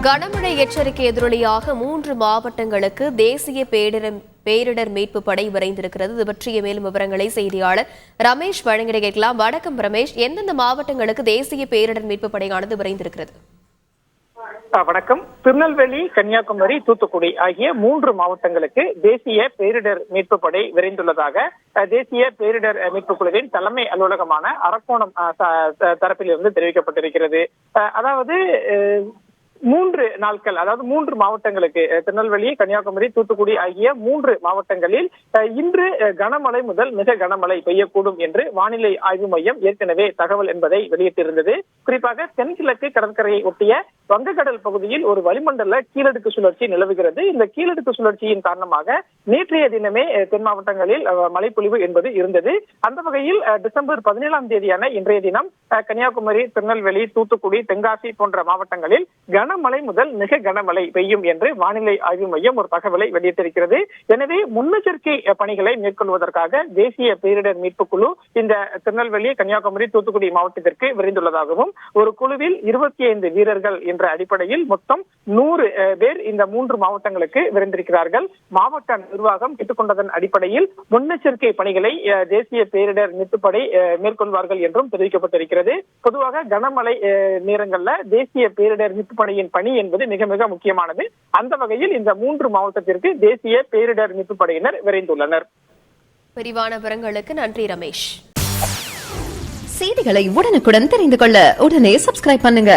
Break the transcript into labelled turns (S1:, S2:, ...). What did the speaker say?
S1: கனமழை எச்சரிக்கை எதிரொலியாக 3 மாவட்டங்களுக்கு தேசிய பேரிடர் மீட்பு படை விரைந்திருக்கிறது. இது பற்றிய மேலும் விவரங்களை செய்தியாளர் ரமேஷ் வழங்கிட கேட்கலாம். வணக்கம் ரமேஷ், எந்தெந்த மாவட்டங்களுக்கு தேசிய பேரிடர் மீட்பு படையானது விரைந்திருக்கிறது?
S2: வணக்கம். திருநெல்வேலி, கன்னியாகுமரி, தூத்துக்குடி ஆகிய 3 மாவட்டங்களுக்கு தேசிய பேரிடர் மீட்பு படை விரைந்துள்ளதாக தேசிய பேரிடர் மீட்பு குழுவின் தலைமை அலுவலகமான அரக்கோணம் தரப்பிலிருந்து தெரிவிக்கப்பட்டிருக்கிறது. அதாவது 3 நாட்கள், அதாவது 3 மாவட்டங்களுக்கு, திருநெல்வேலி, கன்னியாகுமரி, தூத்துக்குடி ஆகிய 3 மாவட்டங்களில் இன்று கனமழை முதல் மிக கனமழை பெய்யக்கூடும் என்று வானிலை ஆய்வு மையம் ஏற்கனவே தகவல் என்பதை வெளியிட்டிருந்தது. குறிப்பாக தென்கிழக்கு கடற்கரையை ஒட்டிய வங்கக்கடல் பகுதியில் ஒரு வளிமண்டல கீழடுக்கு சுழற்சி நிலவுகிறது. இந்த கீழடுக்கு சுழற்சியின் காரணமாக நேற்றைய தினமே தென் மாவட்டங்களில் மழைப்பொழிவு என்பது இருந்தது. அந்த வகையில் டிசம்பர் 17ஆம் தேதியான இன்றைய தினம் கன்னியாகுமரி, திருநெல்வேலி, தூத்துக்குடி, தென்காசி போன்ற மாவட்டங்களில் கனமழை முதல் மிக கனமழை பெய்யும் என்று வானிலை ஆய்வு மையம் ஒரு தகவலை வெளியிட்டிருக்கிறது. எனவே முன்னெச்சரிக்கை பணிகளை மேற்கொள்வதற்காக தேசிய பேரிடர் மீட்பு குழு இந்த திருநெல்வேலி, கன்னியாகுமரி, தூத்துக்குடி மாவட்டத்திற்கு விரைந்துள்ளதாகவும் ஒரு குழுவில் 25 வீரர்கள் என்ற அடிப்படையில் மொத்தம் 100 பேர் இந்த 3 மாவட்டங்களுக்கு விரைந்திருக்கிறார்கள். மாவட்ட நிர்வாகம் கேட்டுக்கொண்டதன் அடிப்படையில் முன்னெச்சரிக்கை பணிகளை தேசிய பேரிடர் மீட்பு படை மேற்கொள்வார்கள் என்றும் தெரிவிக்கப்பட்டிருக்கிறது. பொதுவாக கனமழை நேரங்களில் தேசிய பேரிடர் மீட்பு படையின் பணி என்பது மிக மிக முக்கியமானது. அந்த வகையில் இந்த 3 மாவட்டத்திற்கு தேசிய பேரிடர் மீட்பு படையினர் விரைந்துள்ளனர்.
S1: விரிவான விவரங்களுக்கு நன்றி ரமேஷ்.
S3: செய்திகளை உடனுக்குடன் தெரிந்து கொள்ள உடனே சப்ஸ்கிரைப் பண்ணுங்க.